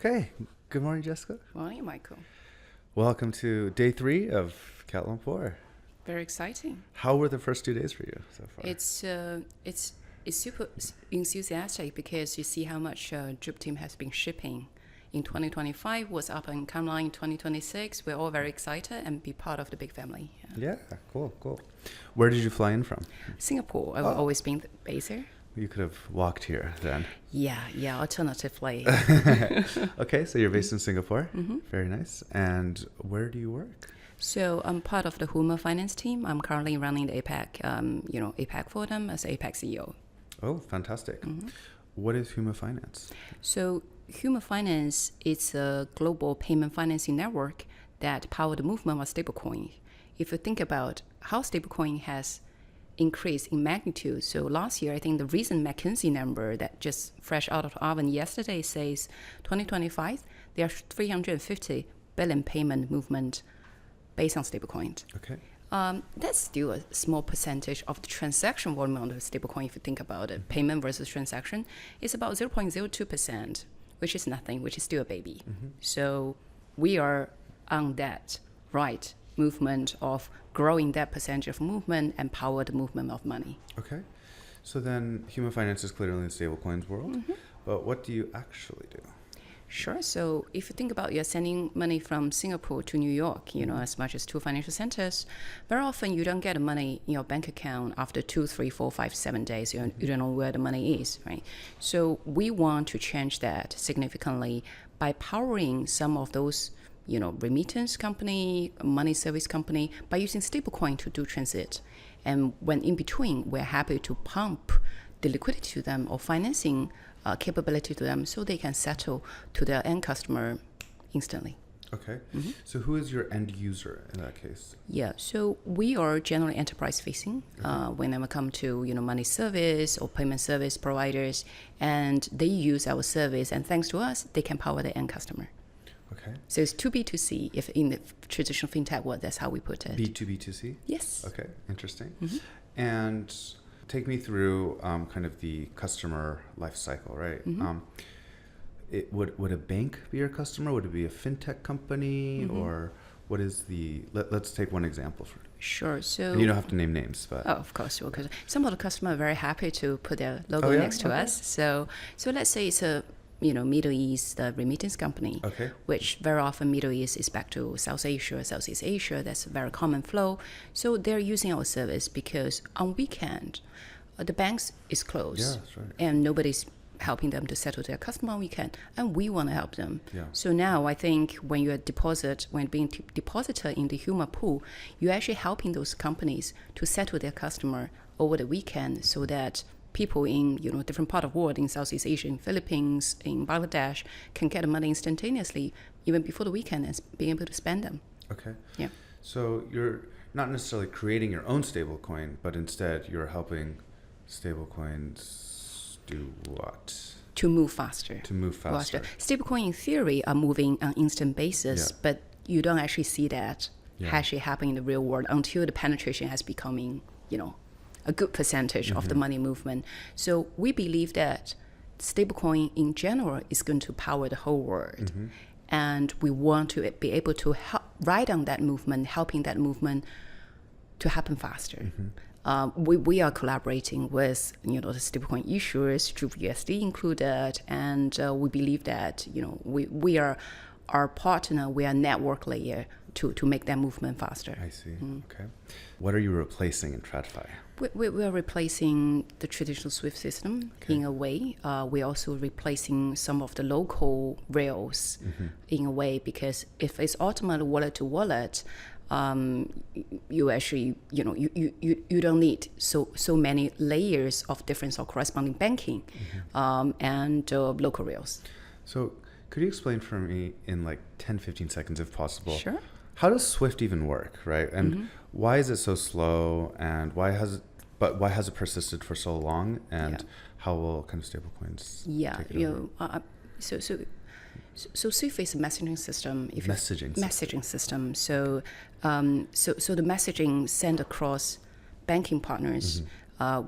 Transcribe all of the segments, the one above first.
Okay. Good morning, Jessica. Morning, Michael. Welcome to day 3 of Cat Lumpur. Very exciting. How were the first 2 days for you so far? It's super enthusiastic because you see how much Jup team has been shipping in 2025. What's up and come on in 2026? We're all very excited and be part of the big family. Yeah, cool. Where did you fly in from? Singapore. I've always been based there. You could have walked here then. Yeah, alternatively. Okay, so you're based in Singapore. Mm-hmm. Very nice. And where do you work? So I'm part of the Huma Finance team. I'm currently running the APAC, APAC for them as APAC CEO. Oh, fantastic. Mm-hmm. What is Huma Finance? So Huma Finance is a global payment financing network that power the movement of stablecoin. If you think about how stablecoin has increased in magnitude, so last year I think the recent McKinsey number that just fresh out of the oven yesterday says 2025 there are 350 billion payment movement based on stablecoins. Okay. That's still a small percentage of the transaction volume on the stablecoin. If you think about it, payment versus transaction is about 0.02%, which is nothing, which is still a baby. Mm-hmm. So we are on that right movement of growing that percentage of movement and power the movement of money. Okay. So then Huma Finance is clearly in the stablecoins world, but what do you actually do? Sure. So if you think about you're sending money from Singapore to New York, as much as 2 financial centers, very often you don't get the money in your bank account after 2, 3, 4, 5, 7 days. You don't know where the money is, right? So we want to change that significantly by powering some of those, remittance company, money service company, by using stablecoin to do transit. And when in between, we're happy to pump the liquidity to them or financing capability to them so they can settle to their end customer instantly. Okay. Mm-hmm. So who is your end user in that case? Yeah, so we are generally enterprise facing whenever it comes to money service or payment service providers, and they use our service, and thanks to us, they can power the end customer. Okay. So it's 2B2C, if in the traditional fintech world, that's how we put it. B2B2C? Yes. Okay, interesting. Mm-hmm. And take me through kind of the customer life cycle, right? Mm-hmm. Would a bank be your customer? Would it be a fintech company? Mm-hmm. Or what is the... Let's take one example. Sure. So and you don't have to name names, but... Oh, of course. Because some of the customers are very happy to put their logo next to us. So let's say it's a Middle East remittance company, which very often Middle East is back to South Asia, Southeast Asia. That's a very common flow. So they're using our service because on weekend, the banks is closed, that's right. and nobody's helping them to settle their customer on weekend, and we want to help them. Yeah. So now I think when you're being depositor in the Huma pool, you're actually helping those companies to settle their customer over the weekend so that people in different part of the world, in Southeast Asia, in Philippines, in Bangladesh, can get the money instantaneously even before the weekend and be able to spend them. Okay. Yeah. So you're not necessarily creating your own stablecoin, but instead you're helping stablecoins do what? To move faster. Stablecoin in theory are moving on instant basis, but you don't actually see that actually happening in the real world until the penetration has becoming, a good percentage of the money movement. So we believe that stablecoin in general is going to power the whole world. Mm-hmm. And we want to be able to ride on that movement, helping that movement to happen faster. Mm-hmm. We are collaborating with the stablecoin issuers, JupUSD included, and we believe that we are our partner, we are network layer to make that movement faster. I see. Okay. What are you replacing in TradFi? We are replacing the traditional SWIFT system in a way. We're also replacing some of the local rails in a way, because if it's ultimately wallet to wallet, you actually you don't need so many layers of different or corresponding banking and local rails. So could you explain for me in like 10-15 seconds if possible? Sure. How does SWIFT even work, right? And why is it so slow, and why has it persisted for so long, and how will kind of stablecoins take it over? So SWIFT is a messaging system. Messaging system. So the messaging sent across banking partners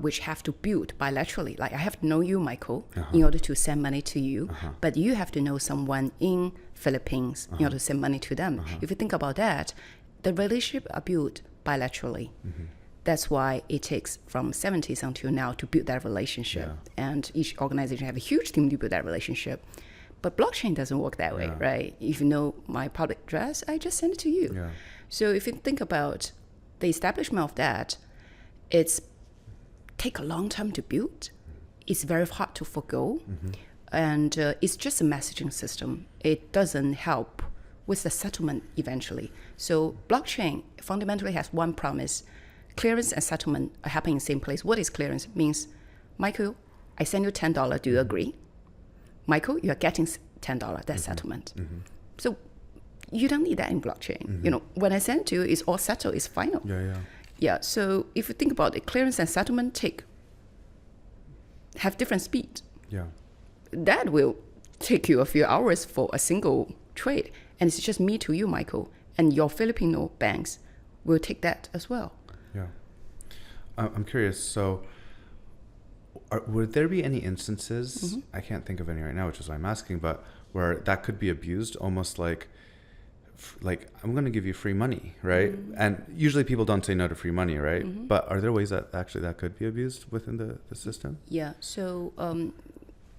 which have to build bilaterally. Like I have to know you, Michael, in order to send money to you, but you have to know someone in Philippines in order to send money to them. If you think about that, the relationship are built bilaterally. That's why it takes from 70s until now to build that relationship. And each organization have a huge team to build that relationship. But blockchain doesn't work that way, right? If you know my public address, I just send it to you. So if you think about the establishment of that, it's take a long time to build. It's very hard to forgo. And it's just a messaging system. It doesn't help with the settlement eventually. So blockchain fundamentally has one promise. Clearance and settlement are happening in the same place. What is clearance? It means, Michael, I send you $10. Do you agree? Michael, you are getting $10. That's settlement. So you don't need that in blockchain. You know, when I send to you, it's all settled. It's final. Yeah. So if you think about it, clearance and settlement have different speed. That will take you a few hours for a single trade, and it's just me to you, Michael, and your Filipino banks will take that as well. I'm curious. So, would there be any instances? I can't think of any right now, which is why I'm asking. But where that could be abused, almost like I'm going to give you free money, right? And usually people don't say no to free money, right? But are there ways that actually that could be abused within the system? Yeah. So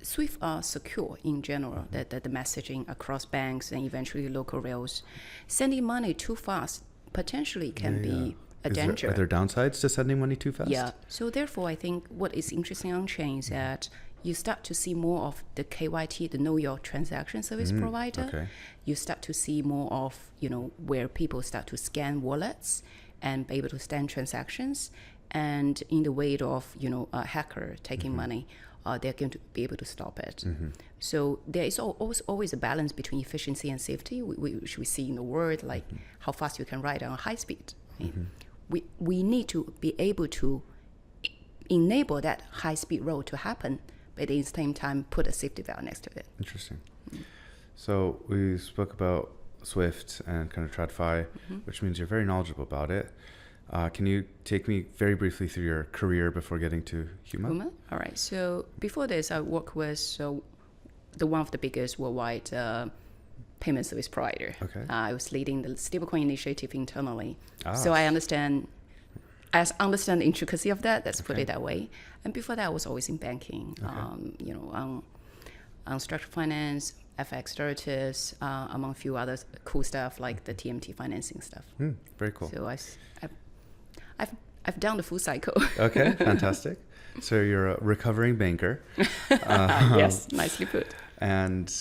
SWIFT are secure in general, the messaging across banks and eventually local rails. Sending money too fast potentially can be a danger. Are there downsides to sending money too fast? Yeah. So therefore, I think what is interesting on chain is that you start to see more of the KYT, the Know Your Transaction Service provider. You start to see more of, where people start to scan wallets and be able to scan transactions. And in the way of, a hacker taking money, they're going to be able to stop it. So there is always a balance between efficiency and safety, which we see in the world, like how fast you can ride on high speed. We need to be able to enable that high speed road to happen, but at the same time put a safety valve next to it. Interesting. So we spoke about SWIFT and kind of TradFi, which means you're very knowledgeable about it. Can you take me very briefly through your career before getting to Huma? All right. So before this, I worked with one of the biggest worldwide payment service provider. I was leading the stablecoin initiative internally. So I understand the intricacy of that. Let's put it that way. And before that, I was always in banking. On structured finance, FX derivatives, among a few other cool stuff like the TMT financing stuff. Very cool. So I've done the full cycle. Okay, fantastic. So you're a recovering banker. Yes, nicely put. And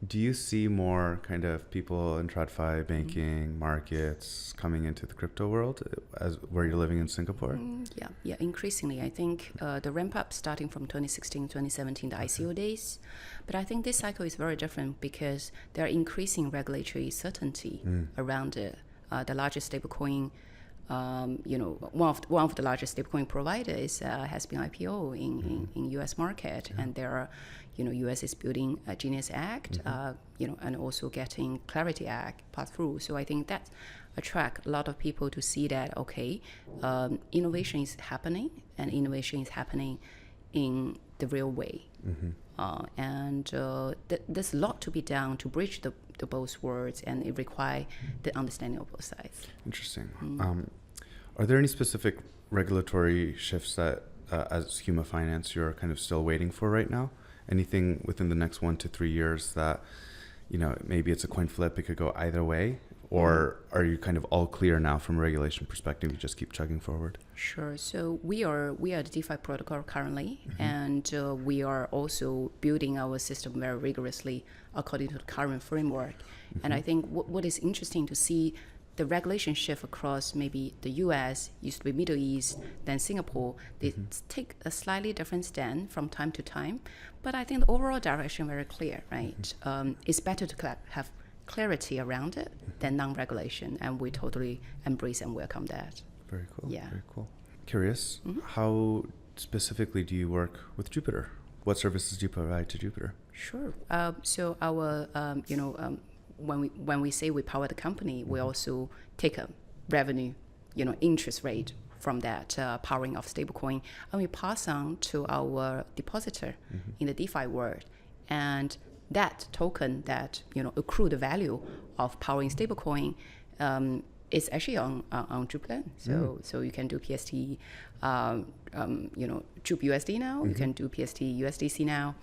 do you see more kind of people in TradFi, banking, markets coming into the crypto world as where you're living in Singapore? Yeah, increasingly. I think the ramp up starting from 2016, 2017, the ICO days. But I think this cycle is very different because there are increasing regulatory certainty around it. The largest stablecoin, one of the largest stablecoin providers has been IPO in U.S. market, and there are, U.S. is building a Genius Act, and also getting Clarity Act passed through. So I think that attract a lot of people to see that innovation is happening, and innovation is happening in the real way. And there's a lot to be done to bridge the both worlds, and it requires the understanding of both sides. Interesting. Are there any specific regulatory shifts that, as Huma Finance, you're kind of still waiting for right now? Anything within the next 1 to 3 years that, maybe it's a coin flip, it could go either way? Or are you kind of all clear now from a regulation perspective? You just keep chugging forward? Sure. So we are the DeFi protocol currently, and we are also building our system very rigorously according to the current framework. And I think what is interesting to see the regulation shift across maybe the US, used to be Middle East, then Singapore, they take a slightly different stand from time to time. But I think the overall direction very clear, right? It's better to have clarity around it than non-regulation, and we totally embrace and welcome that. Very cool. Yeah. Very cool. Curious, how specifically do you work with Jupiter? What services do you provide to Jupiter? Sure. So our, when we say we power the company, we also take a revenue, interest rate from that powering of stablecoin, and we pass on to our depositor in the DeFi world. And that token that accrued value of powering stablecoin is actually on JupUSD. So you can do PST, JupUSD now. You can do PST USDC now,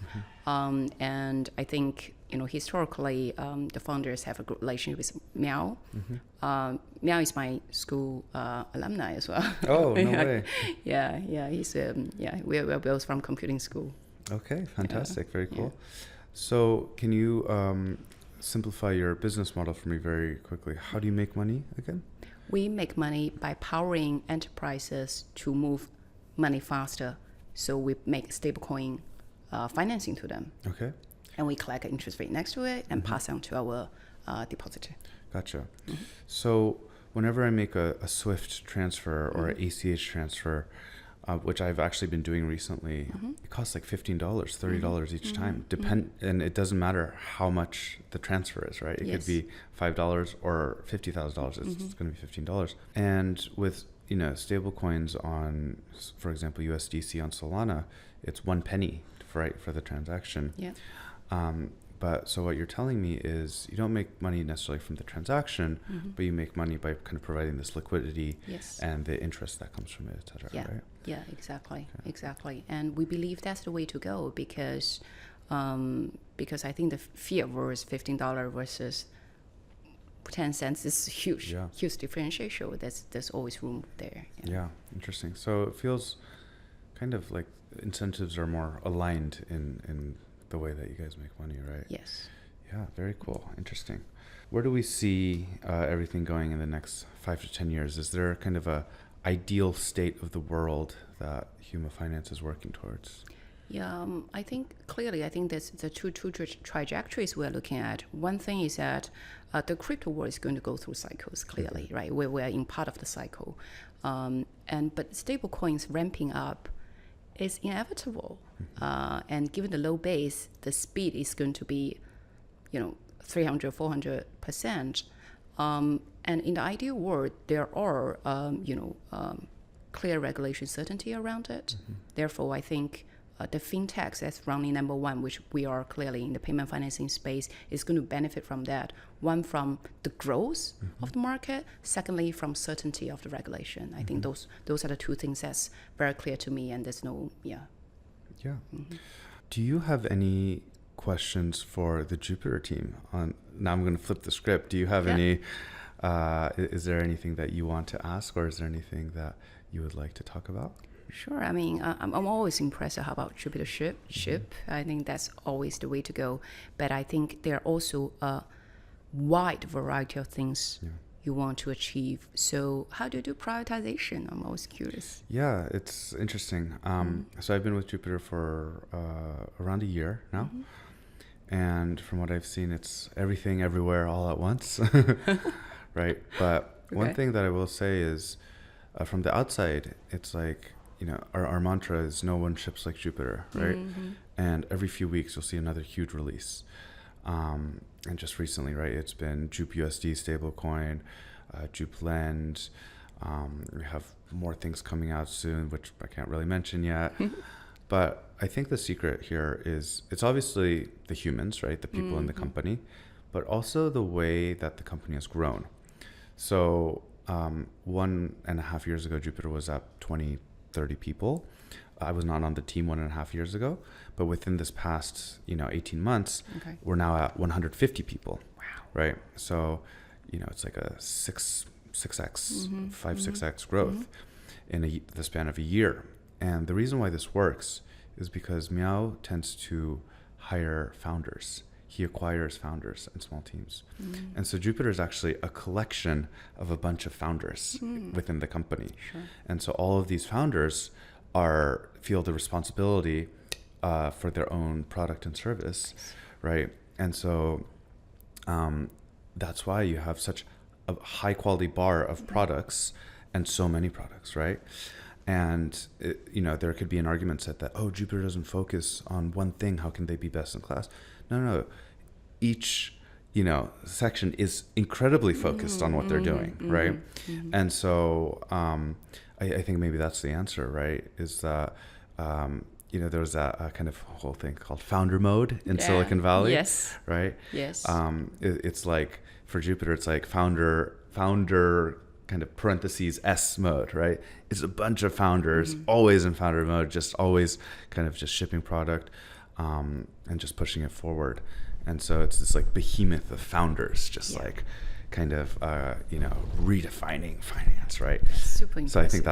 and I think historically the founders have a good relationship with Miao. Miao is my school alumni as well. Oh, no way. Yeah, he's we're both from computing school. Okay, fantastic, very cool. So can you simplify your business model for me very quickly? How do you make money again? We make money by powering enterprises to move money faster. So we make stablecoin financing to them. Okay. And we collect an interest rate next to it and pass on to our depositor. Gotcha. So whenever I make a SWIFT transfer or an ACH transfer, which I've actually been doing recently, it costs like $15, $30 each time. And it doesn't matter how much the transfer is, right? It could be $5 or $50,000. It's going to be $15. And with stable coins on, for example, USDC on Solana, it's 1 penny for the transaction. Yeah. But so what you're telling me is you don't make money necessarily from the transaction, but you make money by kind of providing this liquidity and the interest that comes from it, et cetera, right? Yeah, exactly. And we believe that's the way to go because I think the fiat versus $15 versus 10 cents is huge differentiation. There's always room there. Yeah, interesting. So it feels kind of like incentives are more aligned in the way that you guys make money, right? Yes. Yeah, very cool. Interesting. Where do we see everything going in the next 5 to 10 years? Is there kind of a ideal state of the world that Huma Finance is working towards? Yeah, I think there's the two trajectories we're looking at. One thing is that the crypto world is going to go through cycles, clearly, right? We're in part of the cycle. But stablecoins ramping up is inevitable. And given the low base, the speed is going to be, 300, 400%. And in the ideal world, there are, clear regulation certainty around it. Therefore, I think the fintechs as running number one, which we are clearly in the payment financing space, is going to benefit from that. One, from the growth of the market. Secondly, from certainty of the regulation. I think those are the two things that's very clear to me, and there's no, Yeah. Do you have any questions for the Jupiter team? Now I'm going to flip the script. Do you have any, is there anything that you want to ask, or is there anything that you would like to talk about? Sure. I mean, I'm always impressed about Jupiter ship. I think that's always the way to go. But I think there are also a wide variety of things you want to achieve. So how do you do prioritization? I'm always curious. Yeah, it's interesting. So I've been with Jupiter for around a year now. And from what I've seen, it's everything, everywhere, all at once. Right. But one thing that I will say is from the outside, it's like, our mantra is no one ships like Jupiter, right? And every few weeks you'll see another huge release. And just recently, right, it's been JupUSD stablecoin, JupLend. We have more things coming out soon, which I can't really mention yet. But I think the secret here is it's obviously the humans, right, the people in the company, but also the way that the company has grown. So 1.5 years ago, Jupiter was at 30 people. I was not on the team 1.5 years ago, but within this past, 18 months, we're now at 150 people. Wow. Right. So, it's like a 5-6x growth in the span of a year. And the reason why this works is because Miao tends to hire founders. He acquires founders and small teams. And so Jupiter is actually a collection of a bunch of founders within the company. Sure. And so all of these founders feel the responsibility for their own product and service, right? And so that's why you have such a high quality bar of products and so many products, right? And there could be an argument set that, Jupiter doesn't focus on one thing. How can they be best in class? No. Each section is incredibly focused on what they're doing, right? And so I think maybe that's the answer, right? Is that there was that kind of whole thing called founder mode in Silicon Valley, Yes. right? Yes. It's like for Jupiter, it's like founder kind of parentheses S mode, right? It's a bunch of founders always in founder mode, just always kind of just shipping product and just pushing it forward. And so it's this like behemoth of founders, just like kind of redefining finance, right? That's super impressive. So I think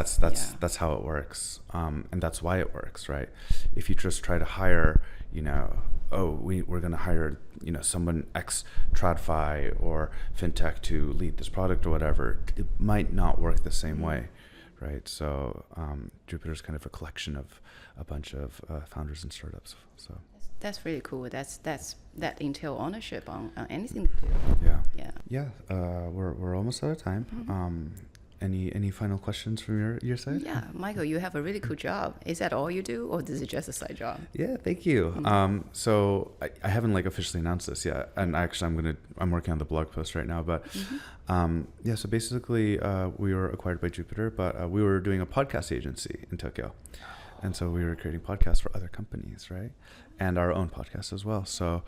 that's how it works, and that's why it works, right? If you just try to hire, we're going to hire someone ex TradFi or fintech to lead this product or whatever, it might not work the same way, right? So Jupiter's kind of a collection of a bunch of founders and startups. So that's really cool. That entail ownership on anything to do. Yeah. We're almost out of time. Any final questions from your side? Yeah, Michael, you have a really cool job. Is that all you do, or is it just a side job? Yeah, thank you. So I haven't like officially announced this yet, and actually I'm working on the blog post right now. But so basically we were acquired by Jupiter, but we were doing a podcast agency in Tokyo, and so we were creating podcasts for other companies, right? And our own podcast as well. So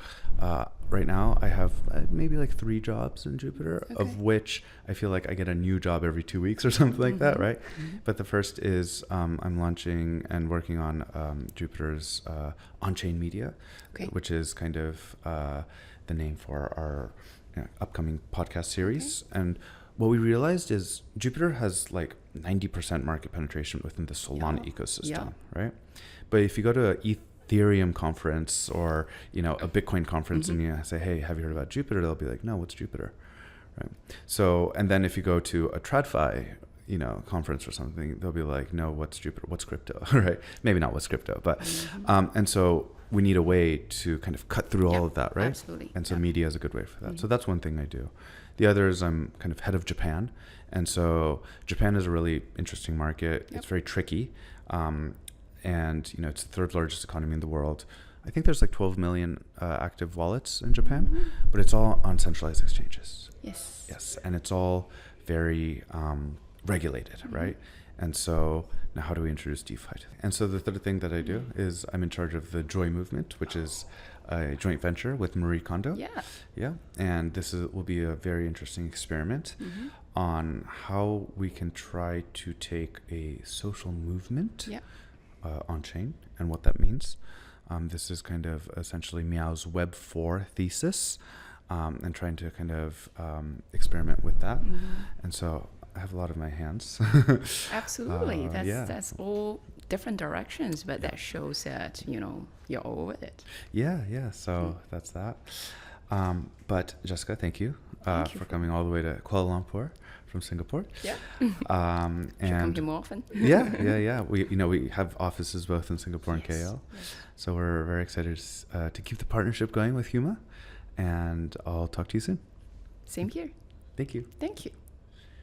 right now I have maybe like 3 jobs in Jupiter, of which I feel like I get a new job every 2 weeks or something like that, right? But the first is I'm launching and working on Jupiter's on-chain media, which is kind of the name for our upcoming podcast series. And what we realized is Jupiter has like 90% market penetration within the Solana ecosystem, right? But if you go to an Ethereum conference or a Bitcoin conference and you say, hey, have you heard about Jupiter? They'll be like, no, what's Jupiter, right? So, and then if you go to a TradFi conference or something, they'll be like, no, what's Jupiter? What's crypto, right? Maybe not what's crypto, but and so we need a way to kind of cut through all of that, right? Absolutely. And so media is a good way for that. So that's one thing I do. The other is I'm kind of head of Japan, and so Japan is a really interesting market. It's very tricky. And it's the 3rd largest economy in the world. I think there's like 12 million active wallets in Japan, but it's all on centralized exchanges. Yes, and it's all very regulated, right? And so now how do we introduce DeFi? And so the third thing that I do is I'm in charge of the Joy Movement, which is a joint venture with Marie Kondo. Yeah. And this will be a very interesting experiment on how we can try to take a social movement on chain and what that means. This is kind of essentially Meow's Web 4 thesis, and trying to kind of experiment with that. And so I have a lot of my hands. Absolutely. That's all different directions, but that shows that you're all with it. Yeah. So that's that. But Jessica, thank you for coming all the way to Kuala Lumpur from Singapore. And come here more often. Yeah. We have offices both in Singapore and KL. So we're very excited to keep the partnership going with Huma, and I'll talk to you soon. Same here. Thank you. Thank you.